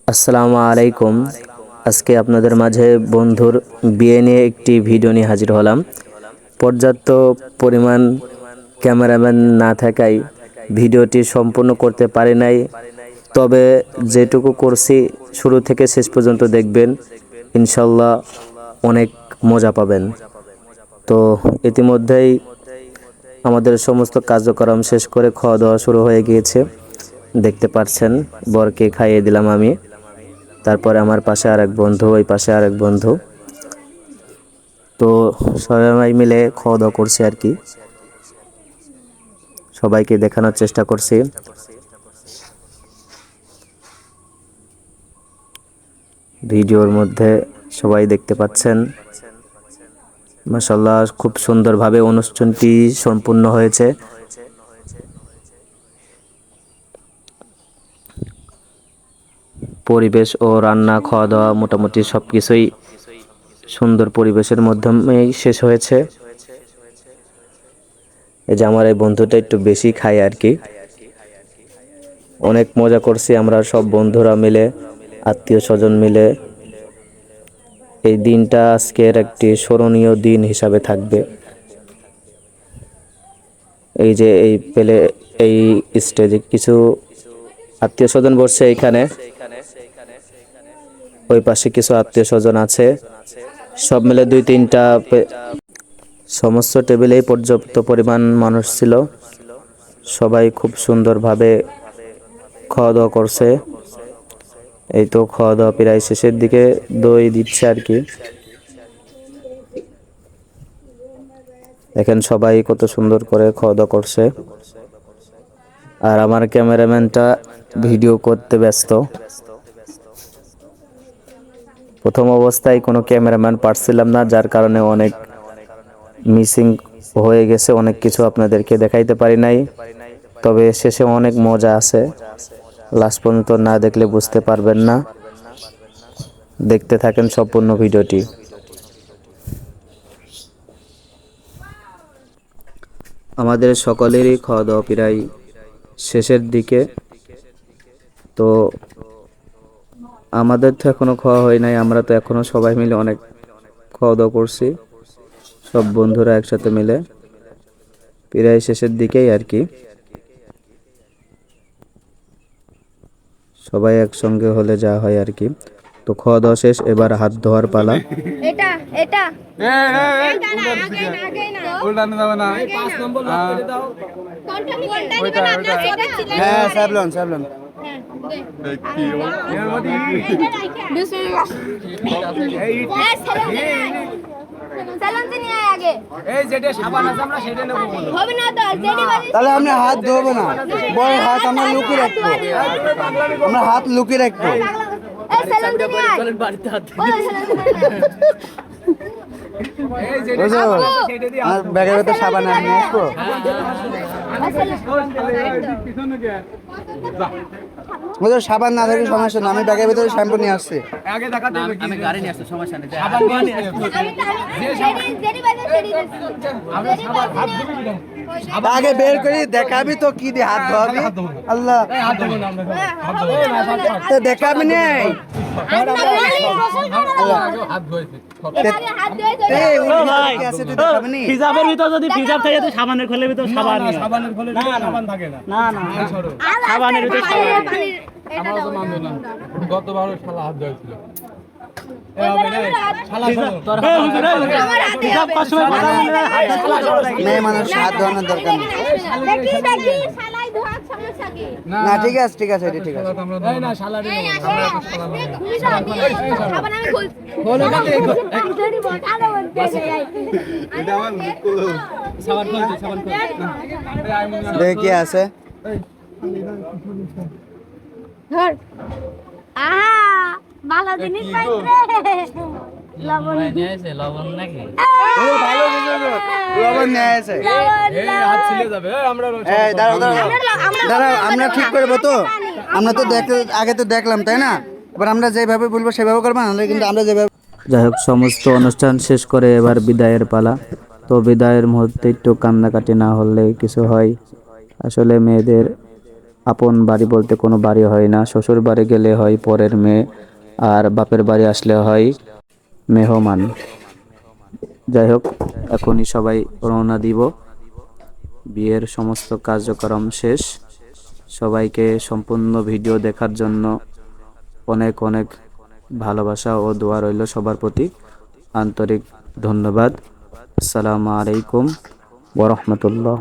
আসসালামু আলাইকুম। আজকে আপনাদের মাঝে বন্ধুর বিয়ে নিয়ে একটি ভিডিও নিয়ে হাজির হলাম। পর্যাপ্ত পরিমাণ ক্যামেরাম্যান না থাকায় ভিডিওটি সম্পূর্ণ করতে পারি নাই। তবে যেটুকু করছি শুরু থেকে শেষ পর্যন্ত দেখবেন, ইনশাল্লাহ অনেক মজা পাবেন। তো ইতিমধ্যেই আমাদের সমস্ত কার্যক্রম শেষ করে খাওয়া দাওয়া শুরু হয়ে গিয়েছে, দেখতে পাচ্ছেন। বরকে খাইয়ে দিলাম আমি, তারপরে আমার পাশে আরেক বন্ধু, ওই পাশে আরেক বন্ধু। তো সবাই মিলে খাওয়া দাওয়া করছি আর কি, সবাইকে দেখানোর চেষ্টা করছি। ভিডিওর মধ্যে সবাই দেখতে পাচ্ছেন, মাশাআল্লাহ খুব সুন্দরভাবে অনুষ্ঠানটি সম্পূর্ণ হয়েছে। পরিবেশ ও রান্না খাওয়া দাওয়া মোটামুটি সবকিছুই সুন্দর পরিবেশের মাধ্যমেই শেষ হয়েছে। এই যে আমার এই বন্ধুটা একটু বেশি খায় আর কি। অনেক মজা করছি আমরা সব বন্ধুরা মিলে, আত্মীয় স্বজন মিলে। এই দিনটা আজকের একটি স্মরণীয় দিন হিসাবে থাকবে। এই যে এই স্টেজে কিছু আত্মীয় স্বজন বসছে এইখানে, ওই পাশে কিছু আত্মীয় স্বজন আছে, সব মিলে দুই তিনটা সমস্ত টেবিলেই পর্যাপ্ত পরিমাণ মানুষ ছিল। সবাই খুব সুন্দরভাবে খাওয়া দাওয়া করছে। এই তো খাওয়া দাওয়া প্রায় শেষের দিকে, দই দিচ্ছে আর কি। দেখেন সবাই কত সুন্দর করে খাওয়া দাওয়া করছে, আর আমার ক্যামেরাম্যানটা ভিডিও করতে ব্যস্ত। প্রথম অবস্থায় কোনো ক্যামেরাম্যান পারছিলাম না, যার কারণে অনেক মিসিং হয়ে গেছে, অনেক কিছু আপনাদেরকে দেখাইতে পারি নাই। তবে শেষে অনেক মজা আছে, লাস্ট পর্যন্ত না দেখলে বুঝতে পারবেন না। দেখতে থাকেন সম্পূর্ণ ভিডিওটি। আমাদের সকলেরই খাওয়া দাওয়া প্রায় শেষের দিকে। তো আমাদের তো এখনো খাওয়া হয় নাই, আমরা তো এখনো সবাই মিলে অনেক খাওয়া দাওয়া করছি, সব বন্ধুরা একসাথে মিলে প্রায় শেষের দিকেই আর কি। সবাই একসঙ্গে হলে যা হয় আর কি। তো খাওয়া দাওয়া শেষ, এবার হাত ধোয়ার পালা। এটা এটা এইটা না আগে না উল্টা না যাবে না 5 নম্বর লক করে দাও কোনটা নিবেন আপনারা ছোট ছিলেন। হ্যাঁ সাবলন হ্যাঁ কি এর মধ্যে বিসমিল্লাহ এই সালাম দিন আগে এই যেটা সাবান আছে আমরা সেটা নেব হবে না তো যেটি বাজে তাহলে আমরা হাত ধোবো না, বড় হাত আমরা লুকিয়ে রাখবো, আমরা হাত লুকিয়ে রাখবো। এই সালাম দিন চলেন বাড়িতে হাত এই যেটা সাবান আছে সেটা দিয়ে আর ব্যাগের ভিতর সাবান নিয়ে আসবো। ওদের সাবান না থাকলে সমস্যা না, আমি ব্যাগের ভিতরে শ্যাম্পু নিয়ে আসছি। আগে দেখাতে হবে কি আমি গাড়ি নিয়ে আসছি, সমস্যা নেই সাবান নিয়ে আসছি যে সাবান যেটি বাজে সেটি আমরা সাবান হাত ধুবি না, আগে বের করি দেখাবি তো কি দিয়ে হাত ধোয়াবি। আল্লাহ হাত ধুবো না আমরা হাত ধুবো না তো দেখাবি নেই হাত ধুইছে এই ভাই কি আছে তুই দেখাবি নি? হিজাবের ভিতর যদি হিজাব থাকে তো সাবানের খোলের ভিতর সাবান না সাবানের খোলে সাবান থাকে না না না সাবানের ভিতর সাবান আমরা তো মানবো না গতবার শালা হাত ধুইছিল এভাবে না শালা হিজাব কসমে কথা বলে হাত মেয়ে মানুষ হাত ধোয়ানোর দরকার নেই। দেখি শালাই ধোয়া সমস্যা কি? না ঠিক আছে ঠিক আছে, এটা ঠিক আছে। এই না শালা রে এই আসে, আমরা সাবান আমি খুল বলো না ধরি বটালো বলতে যাই এটা আমার সাবান খুলতে সাবান খুলতে দেখি কি আছে। ধর আহা ভালো জিনিস পাইছে লবণ লবণ নাকি ও ভালো কিছু লবণ নিয়ে আসে। এই হাত ছিলে যাবে আমরা এই দাঁড়াও দাঁড়াও, আমরা ঠিক করবো তো। আমরা তো আগে তো দেখলাম তাই না, এবার আমরা যেভাবে বলবো সেভাবে করবো, নাহলে কিন্তু আমরা যেভাবে। যাই হোক, সমস্ত অনুষ্ঠান শেষ করে এবার বিদায়ের পালা। তো বিদায়ের মুহূর্তে একটু কান্নাকাটি না হলে কিছু হয়। আসলে মেয়েদের আপন বাড়ি বলতে কোনো বাড়ি হয় না, শ্বশুর বাড়ি গেলে হয় পরের মেয়ে, আর বাপের বাড়ি আসলে হয় মেহমান। যাই হোক, এখনই সবাই রওনা দিব, বিয়ের সমস্ত কার্যক্রম শেষ। সবাইকে সম্পূর্ণ ভিডিও দেখার জন্য অনেক অনেক ভালোবাসা ও দোয়া রইল সবার প্রতি, আন্তরিক ধন্যবাদ। আসসালামু আলাইকুম ওয়া রাহমাতুল্লাহ।